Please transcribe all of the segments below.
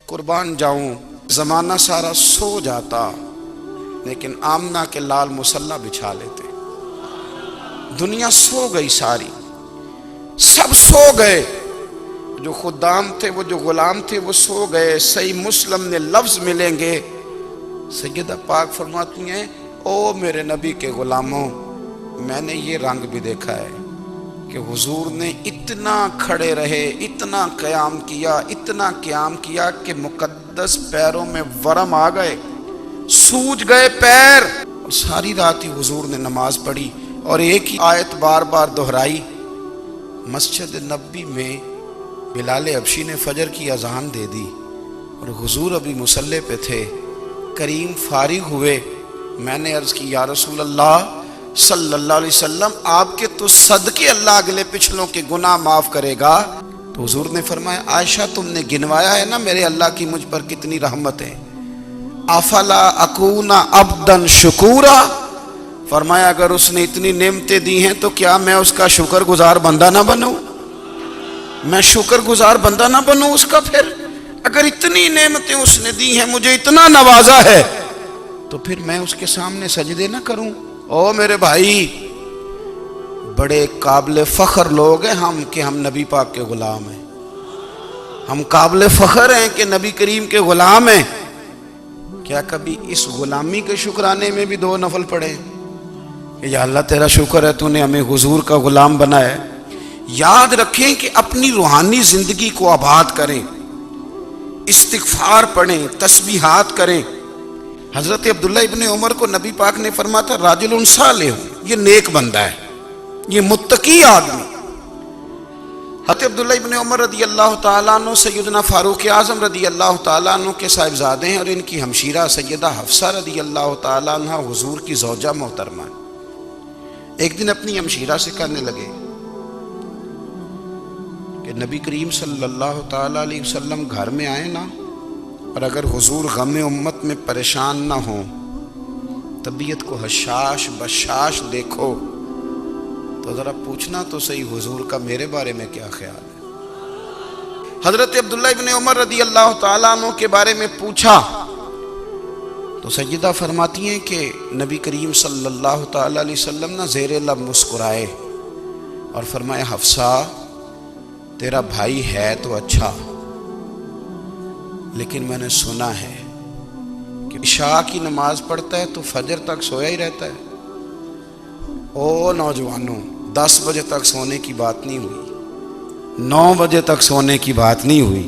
قربان جاؤں زمانہ سارا سو جاتا لیکن آمنہ کے لال مصلی بچھا لیتے. دنیا سو گئی ساری، سب سو گئے، جو خدام تھے وہ جو غلام تھے وہ سو گئے. صحیح مسلم نے لفظ ملیں گے، سیدہ پاک فرماتی ہیں او میرے نبی کے غلاموں، میں نے یہ رنگ بھی دیکھا ہے کہ حضور نے اتنا کھڑے رہے، اتنا قیام کیا، اتنا قیام کیا کہ مقدس پیروں میں ورم آ گئے، سوج گئے پیر. اور ساری رات ہی حضور نے نماز پڑھی اور ایک ہی آیت بار بار دہرائی. مسجد نبی میں بلال حبشی نے فجر کی اذان دے دی اور حضور ابھی مصلی پہ تھے. کریم فارغ ہوئے، میں نے عرض کی یا رسول اللہ صلی اللہ علیہ وسلم آپ کے تو صدقے اللہ اگلے پچھلوں کے گناہ معاف کرے گا. تو حضور نے فرمایا عائشہ تم نے گنوایا ہے نا میرے اللہ کی مجھ پر کتنی رحمت ہے. افلا اکون عبدا شکورا، فرمایا اگر اس نے اتنی نعمتیں دی ہیں تو کیا میں اس کا شکر گزار بندہ نہ بنوں؟ میں شکر گزار بندہ نہ بنوں اس کا؟ پھر اگر اتنی نعمتیں اس نے دی ہیں، مجھے اتنا نوازا ہے، تو پھر میں اس کے سامنے سجدے نہ کروں؟ او میرے بھائی، بڑے قابل فخر لوگ ہیں ہم کہ ہم نبی پاک کے غلام ہیں. ہم قابل فخر ہیں کہ نبی کریم کے غلام ہیں. کیا کبھی اس غلامی کے شکرانے میں بھی 2 نفل پڑھے کہ یا اللہ تیرا شکر ہے تو نے ہمیں حضور کا غلام بنایا ہے؟ یاد رکھیں کہ اپنی روحانی زندگی کو آباد کریں، استغفار پڑھیں، تسبیحات کریں. حضرت عبداللہ ابن عمر کو نبی پاک نے فرمایا تھا راجل صالح، یہ نیک بندہ ہے، یہ متقی آدمی. حضرت عبداللہ ابن عمر رضی اللہ تعالیٰ عنہ سیدنا فاروق اعظم رضی اللہ تعالیٰ عنہ کے صاحبزادے ہیں اور ان کی ہمشیرہ سیدہ حفصہ رضی اللہ تعالیٰ عنہ حضور کی زوجہ محترمہ. ایک دن اپنی ہمشیرہ سے کہنے لگے کہ نبی کریم صلی اللہ تعالیٰ علیہ وسلم گھر میں آئے نا، اور اگر حضور غم امت میں پریشان نہ ہوں، طبیعت کو حشاش بشاش دیکھو، تو ذرا پوچھنا تو صحیح حضور کا میرے بارے میں کیا خیال ہے. حضرت عبداللہ ابن عمر رضی اللہ تعالیٰ عنہ کے بارے میں پوچھا تو سیدہ فرماتی ہیں کہ نبی کریم صلی اللہ تعالیٰ علیہ وسلم نہ زیر لب مسکرائے اور فرمایا حفصہ تیرا بھائی ہے تو اچھا، لیکن میں نے سنا ہے کہ عشاء کی نماز پڑھتا ہے تو فجر تک سویا ہی رہتا ہے. او نوجوانوں، 10 بجے تک سونے کی بات نہیں ہوئی، 9 بجے تک سونے کی بات نہیں ہوئی،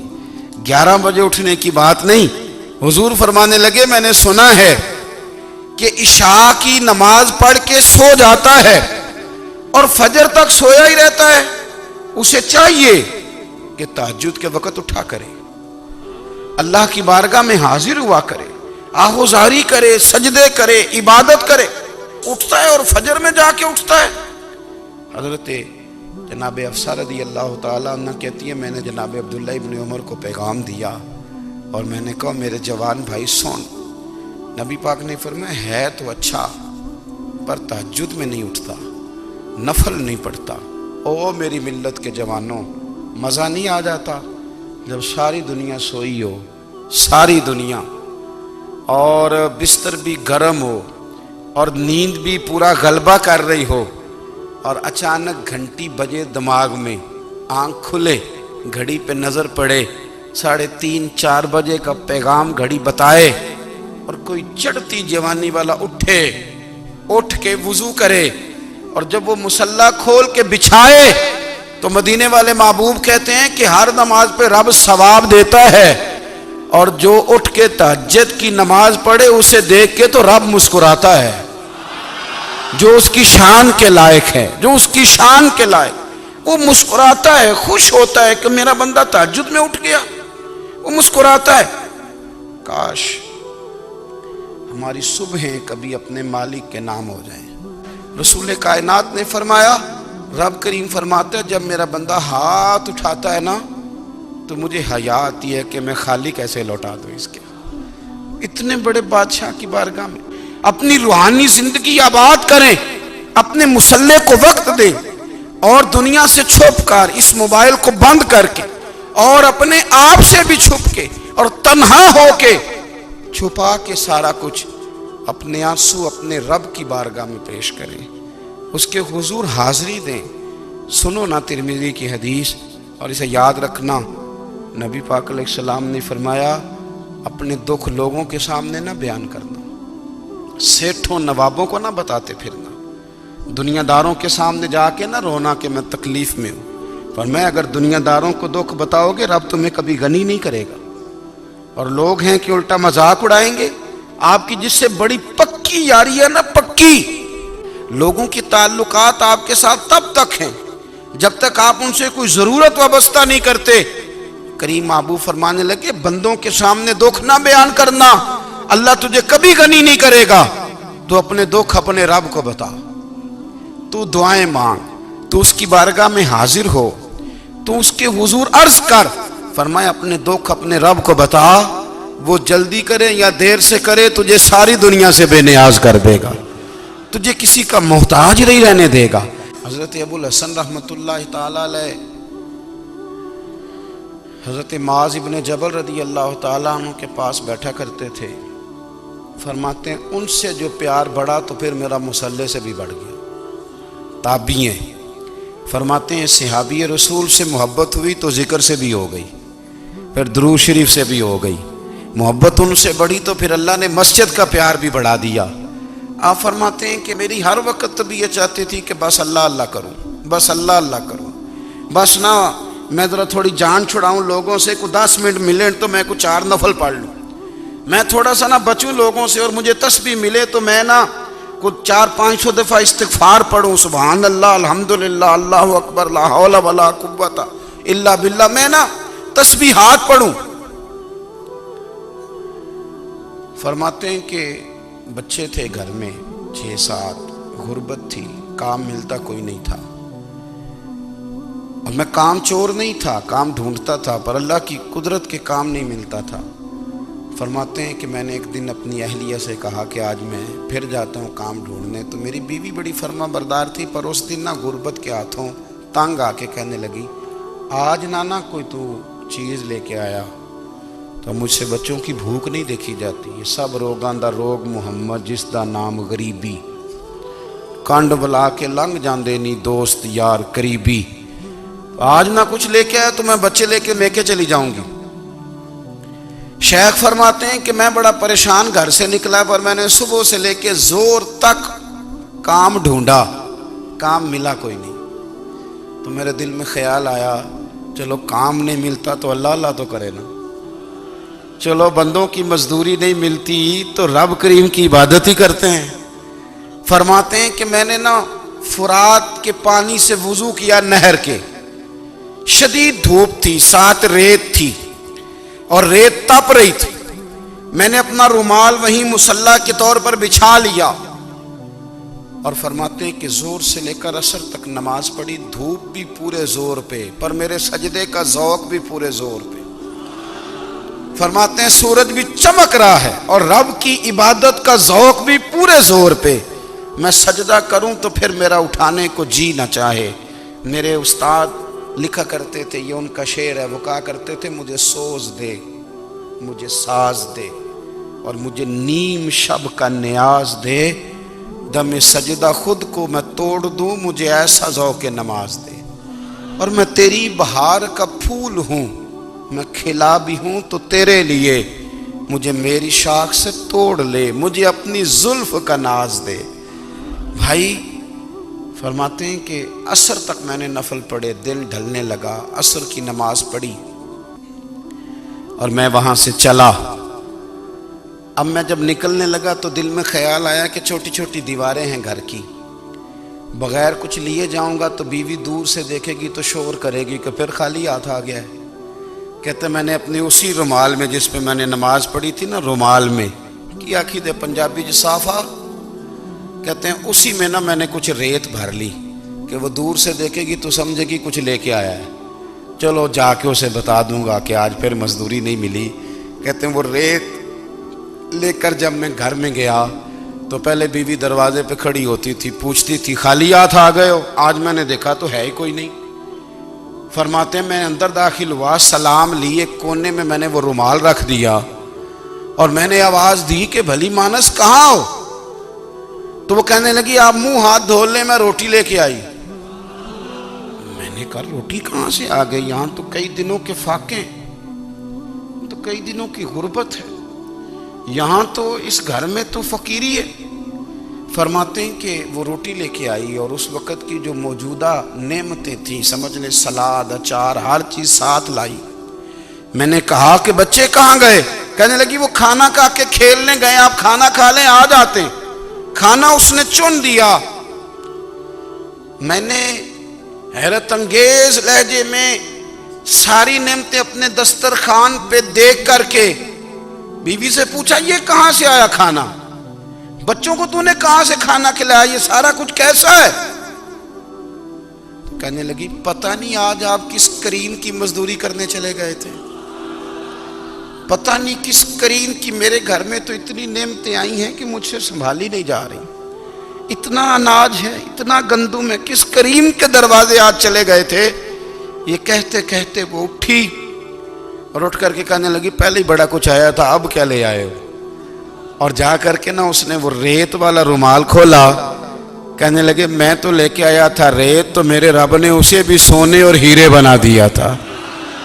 11 بجے اٹھنے کی بات نہیں. حضور فرمانے لگے میں نے سنا ہے کہ عشاء کی نماز پڑھ کے سو جاتا ہے اور فجر تک سویا ہی رہتا ہے، اسے چاہیے کہ تہجد کے وقت اٹھا کرے، اللہ کی بارگاہ میں حاضر ہوا کرے، آہوزاری کرے، سجدے کرے، عبادت کرے. اٹھتا ہے اور فجر میں جا کے اٹھتا ہے. حضرت جناب حفصہ رضی اللہ تعالیٰ عنہ کہتی ہے میں نے جناب عبداللہ ابن عمر کو پیغام دیا اور میں نے کہا میرے جوان بھائی سن. نبی پاک نے فرمایا ہے تو اچھا پر تہجد میں نہیں اٹھتا، نفل نہیں پڑھتا. او میری ملت کے جوانوں، مزہ نہیں آ جاتا جب ساری دنیا سوئی ہو، ساری دنیا، اور بستر بھی گرم ہو اور نیند بھی پورا غلبہ کر رہی ہو، اور اچانک گھنٹی بجے دماغ میں، آنکھ کھلے، گھڑی پہ نظر پڑے، 3:30 4 بجے کا پیغام گھڑی بتائے، اور کوئی چڑھتی جوانی والا اٹھ کے وضو کرے، اور جب وہ مصلی کھول کے بچھائے تو مدینے والے محبوب کہتے ہیں کہ ہر نماز پہ رب ثواب دیتا ہے، اور جو اٹھ کے تہجد کی نماز پڑھے اسے دیکھ کے تو رب مسکراتا ہے، جو اس کی شان کے لائق ہے، جو اس کی شان کے لائق، وہ مسکراتا ہے، خوش ہوتا ہے کہ میرا بندہ تہجد میں اٹھ گیا، وہ مسکراتا ہے. کاش ہماری صبحیں کبھی اپنے مالک کے نام ہو جائیں. رسول کائنات نے فرمایا، رب کریم فرماتا ہے جب میرا بندہ ہاتھ اٹھاتا ہے نا تو مجھے حیا آتی ہے کہ میں خالی کیسے لوٹا دوں اس کے. اتنے بڑے بادشاہ کی بارگاہ میں اپنی روحانی زندگی آباد کریں، اپنے مصلی کو وقت دیں، اور دنیا سے چھپ کر اس موبائل کو بند کر کے اور اپنے آپ سے بھی چھپ کے اور تنہا ہو کے چھپا کے سارا کچھ اپنے آنسو اپنے رب کی بارگاہ میں پیش کریں، اس کے حضور حاضری دیں۔ سنو نا ترمذی کی حدیث، اور اسے یاد رکھنا، نبی پاک علیہ السلام نے فرمایا اپنے دکھ لوگوں کے سامنے نہ بیان کرنا، سیٹھوں نوابوں کو نہ بتاتے پھرنا، دنیا داروں کے سامنے جا کے نہ رونا کہ میں تکلیف میں ہوں۔ فرمایا اگر دنیا داروں کو دکھ بتاؤ گے رب تمہیں کبھی غنی نہیں کرے گا، اور لوگ ہیں کہ الٹا مذاق اڑائیں گے۔ آپ کی جس سے بڑی پکی یاری ہے نا، پکی، لوگوں کی تعلقات آپ کے ساتھ تب تک ہیں جب تک آپ ان سے کوئی ضرورت وابستہ نہیں کرتے۔ کریم ابو فرمانے لگے بندوں کے سامنے دکھ نہ بیان کرنا، اللہ تجھے کبھی غنی نہیں کرے گا، تو اپنے دکھ اپنے رب کو بتا، تو دعائیں مانگ، تو اس کی بارگاہ میں حاضر ہو، تو اس کے حضور عرض کر۔ فرمایا اپنے دکھ اپنے رب کو بتا، وہ جلدی کرے یا دیر سے کرے تجھے ساری دنیا سے بے نیاز کر دے گا، تجھے کسی کا محتاج نہیں رہنے دے گا۔ حضرت ابو الحسن رحمۃ اللہ تعالی علیہ حضرت معاذ ابن جبل رضی اللہ تعالیٰ عنہ کے پاس بیٹھا کرتے تھے۔ فرماتے ہیں ان سے جو پیار بڑھا تو پھر میرا مصلی سے بھی بڑھ گیا۔ تابعی ہیں، فرماتے ہیں صحابی رسول سے محبت ہوئی تو ذکر سے بھی ہو گئی، پھر درود شریف سے بھی ہو گئی، محبت ان سے بڑھی تو پھر اللہ نے مسجد کا پیار بھی بڑھا دیا۔ آپ فرماتے ہیں کہ میری ہر وقت طبیعت چاہتی تھی کہ بس اللہ اللہ کروں، بس اللہ اللہ کروں، بس نہ میں ذرا تھوڑی جان چھڑاؤں لوگوں سے، کوئی 10 منٹ ملے تو میں کوئی 4 نفل پڑھ لوں، میں تھوڑا سا نہ بچوں لوگوں سے، اور مجھے تسبیح ملے تو میں نہ کوئی 400-500 دفعہ استغفار پڑھوں، سبحان اللہ، الحمدللہ، اللہ اکبر، لا حول ولا قوت الا باللہ، میں نہ تسبیحات پڑھوں۔ فرماتے ہیں کہ بچے تھے گھر میں 6-7، غربت تھی، کام ملتا کوئی نہیں تھا، اور میں کام چور نہیں تھا، کام ڈھونڈتا تھا، پر اللہ کی قدرت کے کام نہیں ملتا تھا۔ فرماتے ہیں کہ میں نے ایک دن اپنی اہلیہ سے کہا کہ آج میں پھر جاتا ہوں کام ڈھونڈنے، تو میری بیوی بڑی فرما بردار تھی، پر اس دن نہ غربت کے ہاتھوں تنگ آ کے کہنے لگی آج نانا کوئی تو چیز لے کے آیا، تو مجھ سے بچوں کی بھوک نہیں دیکھی جاتی، یہ سب روگاں دا روگ محمد جس دا نام غریبی، کنڈ بلا کے لنگ جاندے نہیں دوست یار قریبی، آج نہ کچھ لے کے آیا تو میں بچے لے کے میکے چلی جاؤں گی۔ شیخ فرماتے ہیں کہ میں بڑا پریشان گھر سے نکلا، پر میں نے صبح سے لے کے زور تک کام ڈھونڈا، کام ملا کوئی نہیں، تو میرے دل میں خیال آیا چلو کام نہیں ملتا تو اللہ اللہ تو کرے نا، چلو بندوں کی مزدوری نہیں ملتی تو رب کریم کی عبادت ہی کرتے ہیں۔ فرماتے ہیں کہ میں نے نا فرات کے پانی سے وضو کیا، نہر کے، شدید دھوپ تھی، ساتھ ریت تھی اور ریت تپ رہی تھی، میں نے اپنا رومال وہیں مصلی کے طور پر بچھا لیا، اور فرماتے ہیں کہ زور سے لے کر عصر تک نماز پڑھی، دھوپ بھی پورے زور پہ، پر میرے سجدے کا ذوق بھی پورے زور پہ۔ فرماتے ہیں سورج بھی چمک رہا ہے اور رب کی عبادت کا ذوق بھی پورے زور پہ، میں سجدہ کروں تو پھر میرا اٹھانے کو جی نہ چاہے۔ میرے استاد لکھا کرتے تھے، یہ ان کا شعر ہے، وہ کہا کرتے تھے مجھے سوز دے، مجھے ساز دے، اور مجھے نیم شب کا نیاز دے، دم سجدہ خود کو میں توڑ دوں، مجھے ایسا ذوق نماز دے، اور میں تیری بہار کا پھول ہوں، میں کھلا بھی ہوں تو تیرے لیے، مجھے میری شاخ سے توڑ لے، مجھے اپنی زلف کا ناز دے۔ بھائی فرماتے ہیں کہ عصر تک میں نے نفل پڑھے، دل ڈھلنے لگا، عصر کی نماز پڑھی اور میں وہاں سے چلا۔ اب میں جب نکلنے لگا تو دل میں خیال آیا کہ چھوٹی چھوٹی دیواریں ہیں گھر کی، بغیر کچھ لیے جاؤں گا تو بیوی دور سے دیکھے گی تو شور کرے گی کہ پھر خالی ہاتھ آ گیا ہے۔ کہتے میں نے اپنے اسی رومال میں جس پہ میں نے نماز پڑھی تھی نا، رومال میں کی آخی دے پنجابی جو صافہ کہتے ہیں، اسی میں نا میں نے کچھ ریت بھر لی کہ وہ دور سے دیکھے گی تو سمجھے گی کچھ لے کے آیا ہے، چلو جا کے اسے بتا دوں گا کہ آج پھر مزدوری نہیں ملی۔ کہتے ہیں وہ ریت لے کر جب میں گھر میں گیا تو پہلے بیوی دروازے پہ کھڑی ہوتی تھی، پوچھتی تھی خالی ہاتھ آ گئے ہو؟ آج میں نے دیکھا تو ہے ہی کوئی نہیں۔ فرماتے ہیں میں اندر داخل ہوا, سلام لیے, کونے میں نے وہ رومال رکھ دیا اور میں نے آواز دی کہ بھلی مانس کہاں ہو؟ تو وہ کہنے لگی آپ منہ ہاتھ دھو لیں, میں روٹی لے کے آئی. میں نے کہا روٹی کہاں سے آ گئی؟ یہاں تو کئی دنوں کے فاقے, تو کئی دنوں کی غربت ہے, یہاں تو اس گھر میں تو فقیری ہے. فرماتے ہیں کہ وہ روٹی لے کے آئی اور اس وقت کی جو موجودہ نعمتیں تھیں, سمجھ لیں سلاد, اچار, ہر چیز ساتھ لائی. میں نے کہا کہ بچے کہاں گئے؟ کہنے لگی وہ کھانا کھا کے کھیلنے گئے, آپ کھانا کھا لیں آ جاتے. کھانا اس نے چن دیا. میں نے حیرت انگیز لہجے میں ساری نعمتیں اپنے دسترخوان پہ دیکھ کر کے بیوی سے پوچھا یہ کہاں سے آیا کھانا؟ بچوں کو تو نے کہاں سے کھانا کھلایا؟ یہ سارا کچھ کیسا ہے؟ تو کہنے لگی پتہ نہیں آج آپ کس کریم کی مزدوری کرنے چلے گئے تھے, پتہ نہیں کس کریم کی. میرے گھر میں تو اتنی نعمتیں آئی ہیں کہ مجھ سے سنبھالی نہیں جا رہی, اتنا اناج ہے, اتنا گندم ہے, کس کریم کے دروازے آج چلے گئے تھے؟ یہ کہتے کہتے وہ اٹھی اور اٹھ کر کے کہنے لگی پہلے ہی بڑا کچھ آیا تھا, اب کیا لے آئے ہو؟ اور جا کر کے نا اس نے وہ ریت والا رومال کھولا. کہنے لگے میں تو لے کے آیا تھا ریت, تو میرے رب نے اسے بھی سونے اور ہیرے بنا دیا تھا.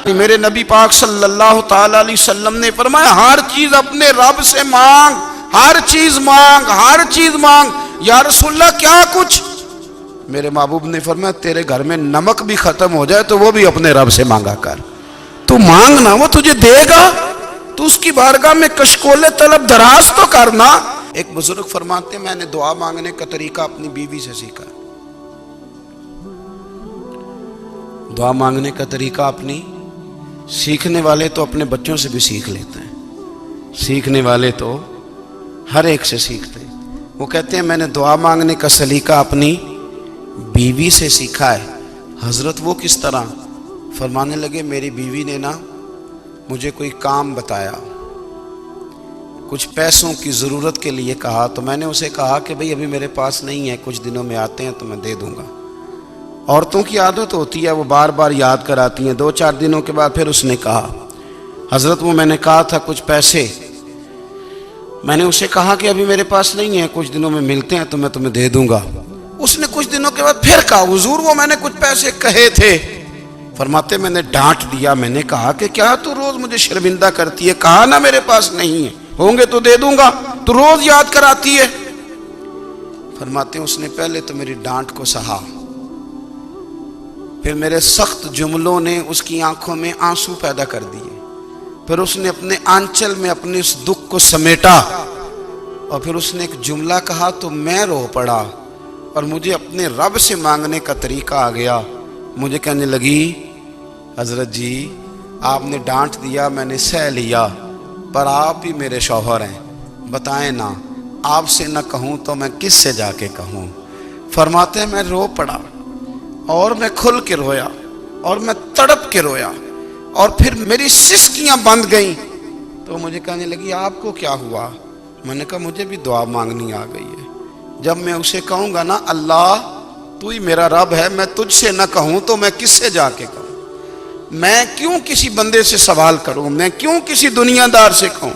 میرے نبی پاک صلی اللہ تعالی علیہ وسلم نے فرمایا ہر چیز اپنے رب سے مانگ, ہر چیز مانگ, ہر چیز مانگ. یا رسول اللہ کیا کچھ؟ میرے محبوب نے فرمایا تیرے گھر میں نمک بھی ختم ہو جائے تو وہ بھی اپنے رب سے مانگا کر. تو مانگنا, وہ تجھے دے گا, تو اس کی بارگاہ میں کشکول طلب دراز تو کرنا. ایک بزرگ فرماتے ہیں میں نے دعا مانگنے کا طریقہ اپنی بیوی سے سیکھا. دعا مانگنے کا طریقہ اپنی, سیکھنے والے تو اپنے بچوں سے بھی سیکھ لیتے ہیں, سیکھنے والے تو ہر ایک سے سیکھتے ہیں. وہ کہتے ہیں میں نے دعا مانگنے کا سلیقہ اپنی بیوی سے سیکھا ہے. حضرت وہ کس طرح؟ فرمانے لگے میری بیوی نے نا مجھے کوئی کام بتایا, کچھ پیسوں کی ضرورت کے لیے کہا, تو میں نے اسے کہا کہ بھئی ابھی میرے پاس نہیں ہے, کچھ دنوں میں آتے ہیں تو میں دے دوں گا. عورتوں کی عادت ہوتی ہے وہ بار بار یاد کراتی ہیں. 2-4 دنوں کے بعد پھر اس نے کہا حضرت وہ میں نے کہا تھا کچھ پیسے, میں نے اسے کہا کہ ابھی میرے پاس نہیں ہے, کچھ دنوں میں ملتے ہیں تو میں تمہیں دے دوں گا. اس نے کچھ دنوں کے بعد پھر کہا حضور وہ میں نے کچھ پیسے کہے تھے. فرماتے میں نے ڈانٹ دیا, میں نے کہا کہ کیا تو روز مجھے شرمندہ کرتی ہے, کہا نا میرے پاس نہیں ہے, ہوں گے تو دے دوں گا, تو روز یاد کراتی ہے. فرماتے ہیں اس نے پہلے تو میری ڈانٹ کو سہا, پھر میرے سخت جملوں نے اس کی آنکھوں میں آنسو پیدا کر دیے, پھر اس نے اپنے آنچل میں اپنے اس دکھ کو سمیٹا, اور پھر اس نے ایک جملہ کہا تو میں رو پڑا اور مجھے اپنے رب سے مانگنے کا طریقہ آ گیا. مجھے کہنے لگی حضرت جی آپ نے ڈانٹ دیا, میں نے سہ لیا, پر آپ بھی میرے شوہر ہیں, بتائیں نا آپ سے نہ کہوں تو میں کس سے جا کے کہوں. فرماتے ہیں میں رو پڑا اور میں کھل کے رویا اور میں تڑپ کے رویا, اور پھر میری سسکیاں بند گئیں. تو مجھے کہنے لگی آپ کو کیا ہوا؟ میں نے کہا مجھے بھی دعا مانگنی آ گئی ہے. جب میں اسے کہوں گا نا اللہ تو ہی میرا رب ہے, میں تجھ سے نہ کہوں تو میں کس سے جا کے کہوں؟ میں کیوں کسی بندے سے سوال کروں, میں کیوں کسی دنیا دار سے کہوں؟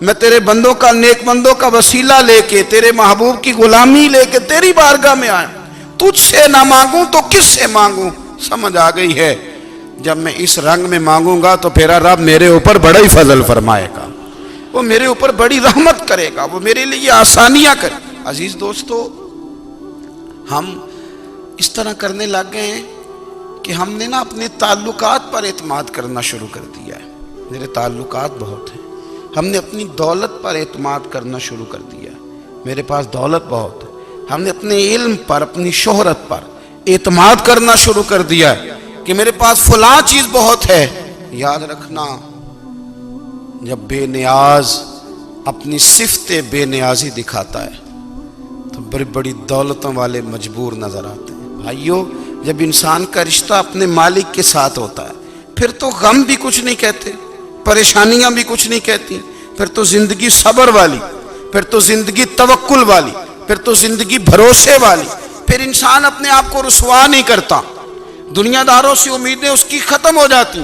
میں تیرے بندوں کا, نیک بندوں کا وسیلہ لے کے, تیرے محبوب کی غلامی لے کے تیری بارگاہ میں آیا, تجھ سے نہ مانگوں تو کس سے مانگوں؟ سمجھ آ گئی ہے جب میں اس رنگ میں مانگوں گا تو پھر رب میرے اوپر بڑا ہی فضل فرمائے گا, وہ میرے اوپر بڑی رحمت کرے گا, وہ میرے لیے آسانیاں کرے. عزیز دوستو ہم اس طرح کرنے لگ گئے ہیں کہ ہم نے نا اپنے تعلقات پر اعتماد کرنا شروع کر دیا ہے. میرے تعلقات بہت ہیں. ہم نے اپنی دولت پر اعتماد کرنا شروع کر دیا ہے, میرے پاس دولت بہت ہے. ہم نے اپنے علم پر, اپنی شہرت پر اعتماد کرنا شروع کر دیا ہے کہ میرے پاس فلاں چیز بہت ہے. یاد رکھنا جب بے نیاز اپنی صفت بے نیازی دکھاتا ہے تو بڑی بڑی دولتوں والے مجبور نظر آتے ہیں. بھائیو جب انسان کا رشتہ اپنے مالک کے ساتھ ہوتا ہے پھر تو غم بھی کچھ نہیں کہتے, پریشانیاں بھی کچھ نہیں کہتی, پھر تو زندگی صبر والی, پھر تو زندگی توکل والی, پھر تو زندگی بھروسے والی. پھر انسان اپنے آپ کو رسوا نہیں کرتا, دنیا داروں سے امیدیں اس کی ختم ہو جاتی،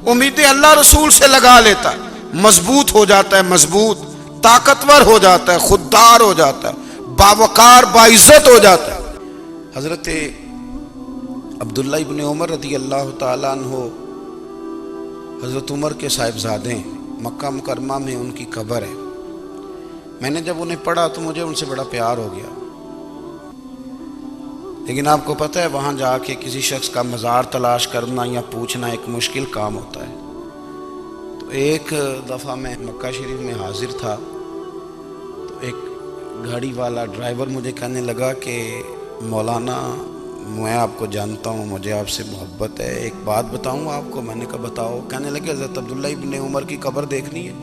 امیدیں اللہ رسول سے لگا لیتا ہے، مضبوط ہو جاتا ہے، مضبوط طاقتور ہو جاتا ہے، خوددار ہو جاتا ہے، باوقار باعزت ہو جاتا ہے۔ حضرت عبداللہ ابن عمر رضی اللہ تعالیٰ عنہ حضرت عمر کے صاحبزادے ہیں، مکہ مکرمہ میں ان کی قبر ہے۔ میں نے جب انہیں پڑھا تو مجھے ان سے بڑا پیار ہو گیا، لیکن آپ کو پتہ ہے وہاں جا کے کسی شخص کا مزار تلاش کرنا یا پوچھنا ایک مشکل کام ہوتا ہے۔ تو ایک دفعہ میں مکہ شریف میں حاضر تھا، تو ایک گاڑی والا ڈرائیور مجھے کہنے لگا کہ مولانا میں آپ کو جانتا ہوں، مجھے آپ سے محبت ہے، ایک بات بتاؤں آپ کو؟ میں نے کہا بتاؤ۔ کہنے لگے حضرت عبداللہ ابن عمر کی قبر دیکھنی ہے۔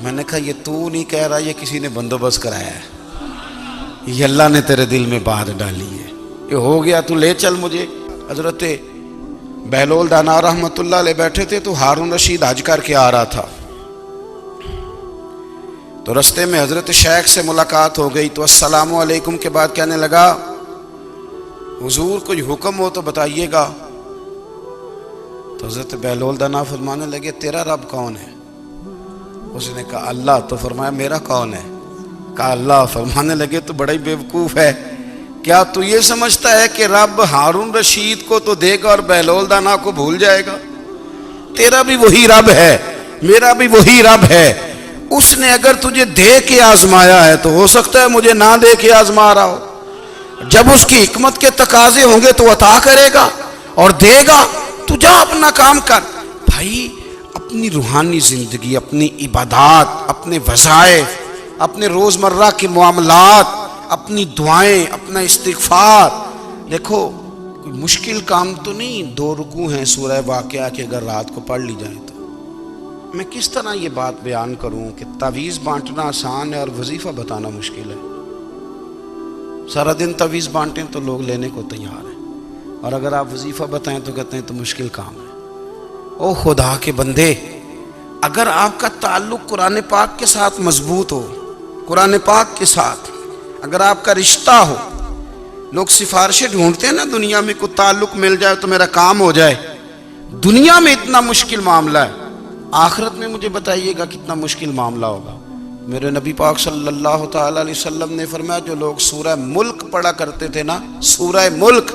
میں نے کہا یہ تو نہیں کہہ رہا، یہ کسی نے بندوبست کرایا ہے، یہ اللہ نے تیرے دل میں بات ڈالی ہے، یہ ہو گیا، تو لے چل مجھے۔ حضرت بہلول دانا رحمۃ اللہ علیہ بیٹھے تھے، تو ہارون رشید حج کر کے آ رہا تھا، تو رستے میں حضرت شیخ سے ملاقات ہو گئی، تو السلام علیکم کے بعد کہنے لگا حضور کوئی حکم ہو تو بتائیے گا۔ تو حضرت بہلول دانا فرمانے لگے تیرا رب کون ہے؟ اس نے کہا اللہ۔ تو فرمایا میرا کون ہے؟ کہا اللہ۔ فرمانے لگے تو بڑا ہی بیوقوف ہے، کیا تو یہ سمجھتا ہے کہ رب ہارون رشید کو تو دے گا اور بہلول دانا کو بھول جائے گا؟ تیرا بھی وہی رب ہے، میرا بھی وہی رب ہے۔ اس نے اگر تجھے دے کے آزمایا ہے تو ہو سکتا ہے مجھے نہ دے کے آزما رہا ہو۔ جب اس کی حکمت کے تقاضے ہوں گے تو عطا کرے گا اور دے گا، تو جا اپنا کام کر۔ بھائی اپنی روحانی زندگی، اپنی عبادات، اپنے وظائف، اپنے روزمرہ کے معاملات، اپنی دعائیں، اپنا استغفار، دیکھو کوئی مشکل کام تو نہیں، 2 رکوع ہیں سورہ واقعہ کے، اگر رات کو پڑھ لی جائے تو۔ میں کس طرح یہ بات بیان کروں کہ تعویذ بانٹنا آسان ہے اور وظیفہ بتانا مشکل ہے۔ سارا دن تعویذ بانٹیں تو لوگ لینے کو تیار ہیں، اور اگر آپ وظیفہ بتائیں تو کہتے ہیں تو مشکل کام ہے۔ او خدا کے بندے، اگر آپ کا تعلق قرآن پاک کے ساتھ مضبوط ہو، قرآن پاک کے ساتھ اگر آپ کا رشتہ ہو، لوگ سفارشیں ڈھونڈتے ہیں نا دنیا میں، کوئی تعلق مل جائے تو میرا کام ہو جائے۔ دنیا میں اتنا مشکل معاملہ ہے، آخرت میں مجھے بتائیے گا کتنا مشکل معاملہ ہوگا۔ میرے نبی پاک صلی اللہ تعالی علیہ وسلم نے فرمایا جو لوگ سورہ ملک پڑھا کرتے تھے نا، سورہ ملک،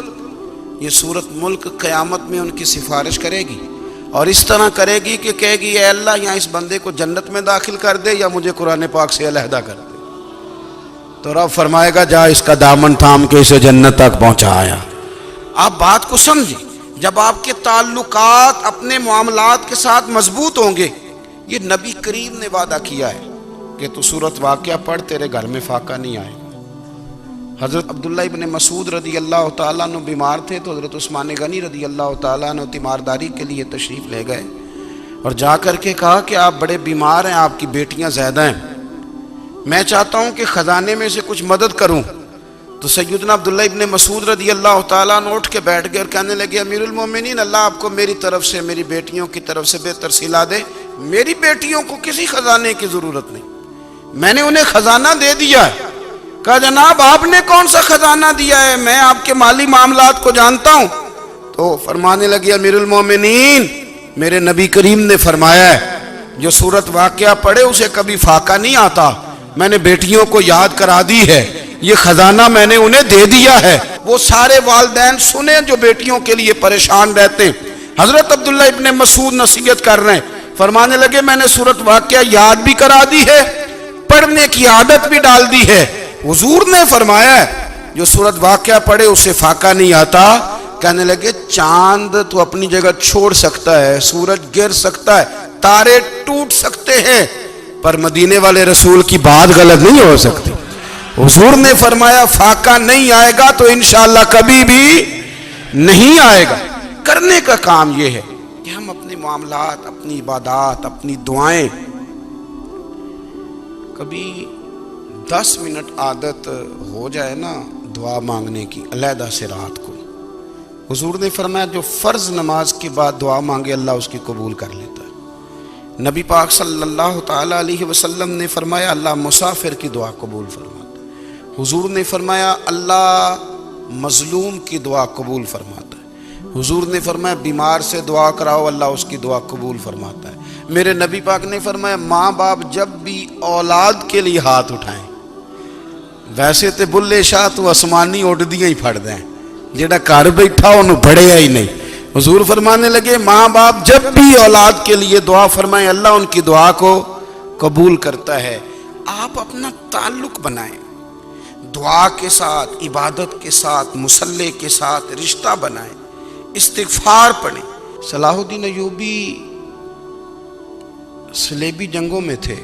یہ سورت ملک قیامت میں ان کی سفارش کرے گی، اور اس طرح کرے گی کہ کہے گی اے اللہ یہاں اس بندے کو جنت میں داخل کر دے یا مجھے قرآن پاک سے علیحدہ کر دے۔ تو رب فرمائے گا جا اس کا دامن تھام کے اسے جنت تک پہنچایا۔ آپ بات کو سمجھیں، جب آپ کے تعلقات اپنے معاملات کے ساتھ مضبوط ہوں گے، یہ نبی کریم نے وعدہ کیا ہے کہ تو سورت واقعہ پڑھ تیرے گھر میں فاقہ نہیں آئے گا۔ حضرت عبداللہ ابن مسعود رضی اللہ تعالیٰ عنہ بیمار تھے، تو حضرت عثمان غنی رضی اللہ تعالیٰ عنہ تیمارداری کے لیے تشریف لے گئے، اور جا کر کے کہا کہ آپ بڑے بیمار ہیں، آپ کی بیٹیاں زیادہ ہیں، میں چاہتا ہوں کہ خزانے میں سے کچھ مدد کروں۔ تو سیدنا عبداللہ ابن مسعود رضی اللہ تعالیٰ عنہ اٹھ کے بیٹھ گئے اور کہنے لگے امیر المومنین، اللہ آپ کو میری طرف سے، میری بیٹیوں کی طرف سے بہتر صلہ دے، میری بیٹیوں کو کسی خزانے کی ضرورت نہیں، میں نے انہیں خزانہ دے دیا ہے۔ کہا جناب آپ نے کون سا خزانہ دیا ہے، میں آپ کے مالی معاملات کو جانتا ہوں۔ تو فرمانے لگے امیر المومنین، میرے نبی کریم نے فرمایا ہے جو سورت واقعہ پڑھے اسے کبھی فاقہ نہیں آتا، میں نے بیٹیوں کو یاد کرا دی ہے، یہ خزانہ میں نے انہیں دے دیا ہے۔ وہ سارے والدین سنیں جو بیٹیوں کے لیے پریشان رہتے ہیں۔ حضرت عبداللہ ابن مسعود نصیحت کر رہے ہیں، فرمانے لگے میں نے سورت واقعہ یاد بھی کرا دی ہے، پڑھنے کی عادت بھی ڈال دی ہے۔ حضور نے فرمایا ہے جو سورت واقعہ پڑھے اسے فاقہ نہیں آتا۔ کہنے لگے چاند تو اپنی جگہ چھوڑ سکتا ہے، سورج گر سکتا ہے، تارے ٹوٹ سکتے ہیں، پر مدینے والے رسول کی بات غلط نہیں ہو سکتی۔ حضور نے فرمایا فاقہ نہیں آئے گا تو انشاءاللہ کبھی بھی نہیں آئے گا۔ کرنے کا کام یہ ہے کہ ہم اپنے معاملات، اپنی عبادات، اپنی دعائیں، کبھی 10 منٹ عادت ہو جائے نا دعا مانگنے کی علیحدہ سے رات کو۔ حضور نے فرمایا جو فرض نماز کے بعد دعا مانگے اللہ اس کی قبول کر لیتا ہے۔ نبی پاک صلی اللہ تعالی علیہ وسلم نے فرمایا اللہ مسافر کی دعا قبول فرماتا ہے۔ حضور نے فرمایا اللہ مظلوم کی دعا قبول فرماتا ہے۔ حضور نے فرمایا بیمار سے دعا کراؤ اللہ اس کی دعا قبول فرماتا ہے۔ میرے نبی پاک نے فرمایا ماں باپ جب بھی اولاد کے لیے ہاتھ اٹھائیں، ویسے تے بلے شاہ تو آسمانی اڈدیاں ہی پھڑ دیں، جڑا گھر بیٹھا انہوں بڑھیا ہی نہیں۔ حضور فرمانے لگے ماں باپ جب بھی اولاد کے لیے دعا فرمائیں اللہ ان کی دعا کو قبول کرتا ہے۔ آپ اپنا تعلق بنائیں، دعا کے ساتھ، عبادت کے ساتھ، مصلی کے ساتھ رشتہ بنائیں، استغفار پڑھیں۔ صلاح الدین ایوبی صلیبی جنگوں میں تھے،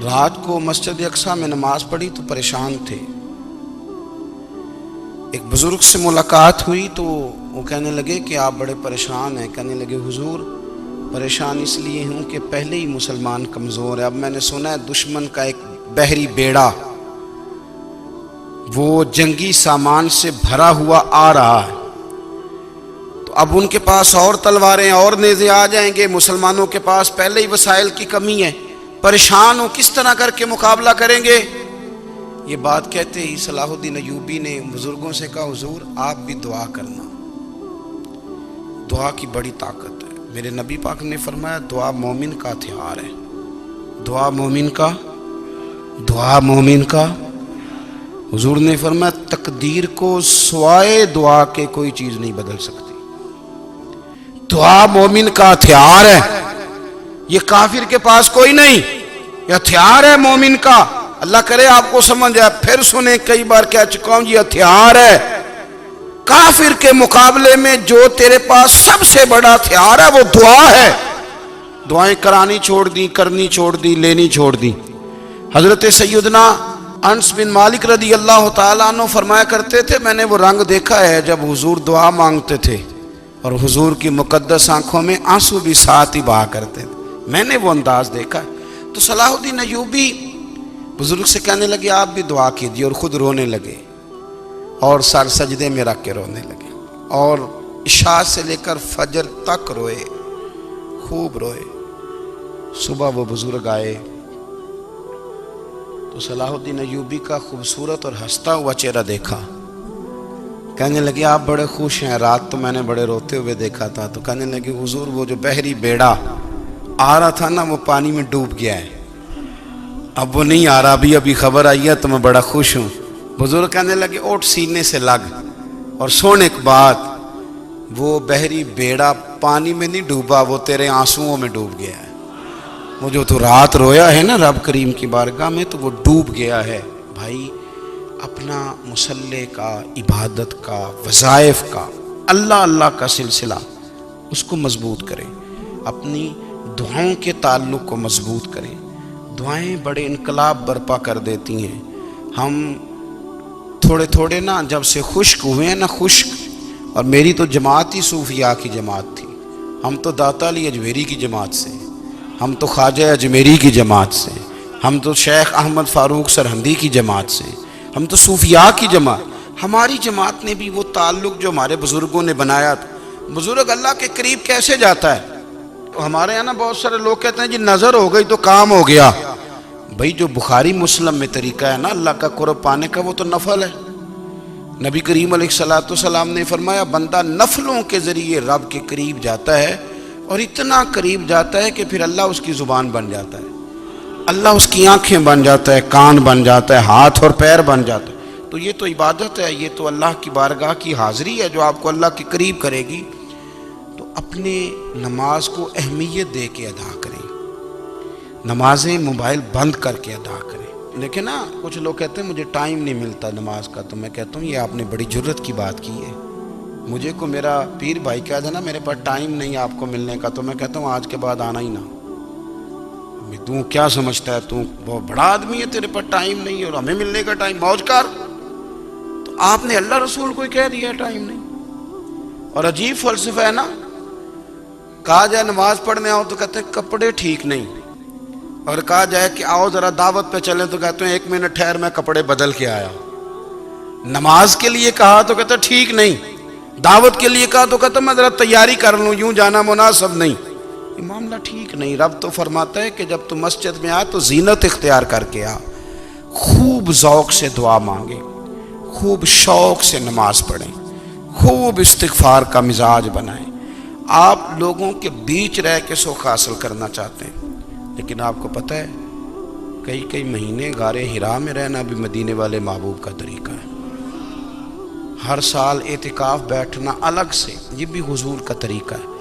رات کو مسجد اقصی میں نماز پڑھی تو پریشان تھے۔ ایک بزرگ سے ملاقات ہوئی تو وہ کہنے لگے کہ آپ بڑے پریشان ہیں۔ کہنے لگے حضور پریشان اس لیے ہوں کہ پہلے ہی مسلمان کمزور ہے، اب میں نے سنا ہے دشمن کا ایک بحری بیڑا وہ جنگی سامان سے بھرا ہوا آ رہا ہے، تو اب ان کے پاس اور تلواریں اور نیزے آ جائیں گے، مسلمانوں کے پاس پہلے ہی وسائل کی کمی ہے، پریشان ہوں کس طرح کر کے مقابلہ کریں گے۔ یہ بات کہتے ہی صلاح الدین ایوبی نے بزرگوں سے کہا حضور آپ بھی دعا کرنا، دعا کی بڑی طاقت ہے۔ میرے نبی پاک نے فرمایا دعا مومن کا ہتھیار ہے، دعا مومن کا۔ حضور نے فرمایا تقدیر کو سوائے دعا کے کوئی چیز نہیں بدل سکتی، دعا مومن کا ہتھیار ہے، یہ کافر کے پاس کوئی نہیں، یہ ہتھیار ہے مومن کا۔ اللہ کرے آپ کو سمجھ آئے، پھر سنیں، کئی بار کہہ چکا ہوں یہ ہتھیار ہے۔ کافر کے مقابلے میں جو تیرے پاس سب سے بڑا ہتھیار ہے وہ دعا ہے۔ دعائیں کرانی چھوڑ دی، کرنی چھوڑ دی، لینی چھوڑ دی۔ حضرت سیدنا انس بن مالک رضی اللہ تعالیٰ عنہ فرمایا کرتے تھے میں نے وہ رنگ دیکھا ہے جب حضور دعا مانگتے تھے اور حضور کی مقدس آنکھوں میں آنسو بھی ساتھ ہی بہا کرتے تھے، میں نے وہ انداز دیکھا ہے۔ تو صلاح الدین ایوبی بزرگ سے کہنے لگے آپ بھی دعا کیجیے، اور خود رونے لگے اور سر سجدے میں رکھ کے رونے لگے، اور عشاء سے لے کر فجر تک روئے، خوب روئے۔ صبح وہ بزرگ آئے تو صلاح الدین ایوبی کا خوبصورت اور ہنستا ہوا چہرہ دیکھا، کہنے لگے آپ بڑے خوش ہیں، رات تو میں نے بڑے روتے ہوئے دیکھا تھا۔ تو کہنے لگے حضور وہ جو بحری بیڑا آ رہا تھا نا وہ پانی میں ڈوب گیا ہے، اب وہ نہیں آ رہا، ابھی خبر آئی ہے تو میں بڑا خوش ہوں۔ بزرگ کہنے لگے اوٹ سینے سے لگ اور سن ایک بات، وہ بحری بیڑا پانی میں نہیں ڈوبا، وہ تیرے آنسوؤں میں ڈوب گیا ہے۔ وہ جو تو رات رویا ہے نا رب کریم کی بارگاہ میں تو وہ ڈوب گیا ہے۔ بھائی اپنا مصلی کا، عبادت کا، وظائف کا، اللہ اللہ کا سلسلہ اس کو مضبوط کریں، اپنی دعاؤں کے تعلق کو مضبوط کریں۔ دعائیں بڑے انقلاب برپا کر دیتی ہیں۔ ہم تھوڑے تھوڑے نا جب سے خشک ہوئے ہیں نا، خشک، اور میری تو جماعت ہی صوفیاء کی جماعت تھی، ہم تو داتا علی اجمیری کی جماعت سے، ہم تو خواجہ اجمیری کی جماعت سے، ہم تو شیخ احمد فاروق سرہندی کی جماعت سے، ہم تو صوفیاء کی جماعت۔ ہماری جماعت نے بھی وہ تعلق جو ہمارے بزرگوں نے بنایا تھا۔ بزرگ اللہ کے قریب کیسے جاتا ہے؟ تو ہمارے یہاں نا بہت سارے لوگ کہتے ہیں جی نظر ہو گئی تو کام ہو گیا۔ بھائی جو بخاری مسلم میں طریقہ ہے نا اللہ کا قرب پانے کا وہ تو نفل ہے۔ نبی کریم علیہ السلام نے فرمایا بندہ نفلوں کے ذریعے رب کے قریب جاتا ہے، اور اتنا قریب جاتا ہے کہ پھر اللہ اس کی زبان بن جاتا ہے، اللہ اس کی آنکھیں بن جاتا ہے، کان بن جاتا ہے، ہاتھ اور پیر بن جاتا ہے۔ تو یہ تو عبادت ہے، یہ تو اللہ کی بارگاہ کی حاضری ہے جو آپ کو اللہ کے قریب کرے گی۔ تو اپنے نماز کو اہمیت دے کے ادا کریں، نمازیں موبائل بند کر کے ادا کریں۔ لیکن نا کچھ لوگ کہتے ہیں مجھے ٹائم نہیں ملتا نماز کا، تو میں کہتا ہوں یہ آپ نے بڑی جرت کی بات کی ہے۔ مجھے کو میرا پیر بھائی کہہ دینا میرے پاس ٹائم نہیں آپ کو ملنے کا، تو میں کہتا ہوں آج کے بعد آنا ہی نہ۔ تو کیا سمجھتا ہے تو بہت بڑا آدمی ہے، تیرے پاس ٹائم نہیں ہے اور ہمیں ملنے کا ٹائم، موج کر۔ تو آپ نے اللہ رسول کو کہہ دیا ٹائم نہیں۔ اور عجیب فلسفہ ہے نا، کہا جائے نماز پڑھنے آؤ تو کہتے ہیں کپڑے ٹھیک نہیں، اور کہا جائے کہ آؤ ذرا دعوت پہ چلیں تو کہتے ہیں 1 منٹ ٹھہر میں کپڑے بدل کے آیا۔ نماز کے لیے کہا تو کہتے ہیں ٹھیک نہیں، دعوت کے لیے کہا تو کہتے ہیں میں ذرا تیاری کر لوں، یوں جانا مناسب نہیں۔ یہ معاملہ ٹھیک نہیں۔ رب تو فرماتا ہے کہ جب تم مسجد میں آ تو زینت اختیار کر کے آ، خوب ذوق سے دعا مانگے، خوب شوق سے نماز پڑھیں، خوب استغفار کا مزاج بنائیں۔ آپ لوگوں کے بیچ رہ کے سکھ حاصل کرنا چاہتے ہیں، لیکن آپ کو پتہ ہے کئی مہینے غار حرا میں رہنا بھی مدینے والے محبوب کا طریقہ ہے۔ ہر سال اعتکاف بیٹھنا الگ سے، یہ بھی حضور کا طریقہ ہے۔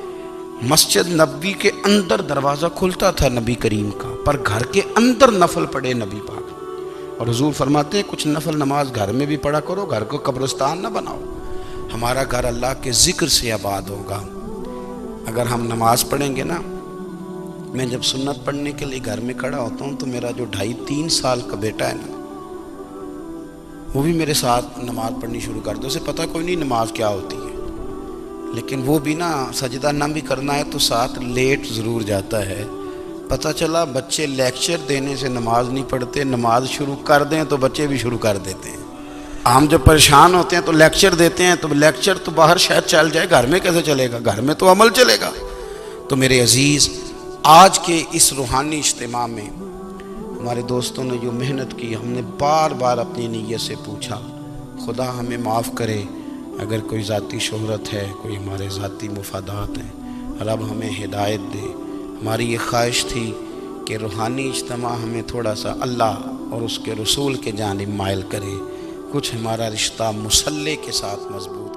مسجد نبوی کے اندر دروازہ کھلتا تھا نبی کریم کا، پر گھر کے اندر نفل پڑھے نبی پاک، اور حضور فرماتے ہیں کچھ نفل نماز گھر میں بھی پڑھا کرو، گھر کو قبرستان نہ بناؤ۔ ہمارا گھر اللہ کے ذکر سے آباد ہوگا اگر ہم نماز پڑھیں گے نا۔ میں جب سنت پڑھنے کے لیے گھر میں کھڑا ہوتا ہوں تو میرا جو 2.5-3 سال کا بیٹا ہے نا، وہ بھی میرے ساتھ نماز پڑھنی شروع کر دو۔ اسے پتہ کوئی نہیں نماز کیا ہوتی ہے، لیکن وہ بھی نا سجدہ نہ بھی کرنا ہے تو ساتھ لیٹ ضرور جاتا ہے۔ پتہ چلا بچے لیکچر دینے سے نماز نہیں پڑھتے، نماز شروع کر دیں تو بچے بھی شروع کر دیتے ہیں۔ ہم جب پریشان ہوتے ہیں تو لیکچر دیتے ہیں، تو لیکچر تو باہر شاید چل جائے، گھر میں کیسے چلے گا؟ گھر میں تو عمل چلے گا۔ تو میرے عزیز، آج کے اس روحانی اجتماع میں ہمارے دوستوں نے جو محنت کی، ہم نے بار بار اپنی نیت سے پوچھا خدا ہمیں معاف کرے اگر کوئی ذاتی شہرت ہے، کوئی ہمارے ذاتی مفادات ہیں، رب ہمیں ہدایت دے۔ ہماری یہ خواہش تھی کہ روحانی اجتماع ہمیں تھوڑا سا اللہ اور اس کے رسول کے جانب مائل کرے، کچھ ہمارا رشتہ مصلی کے ساتھ مضبوط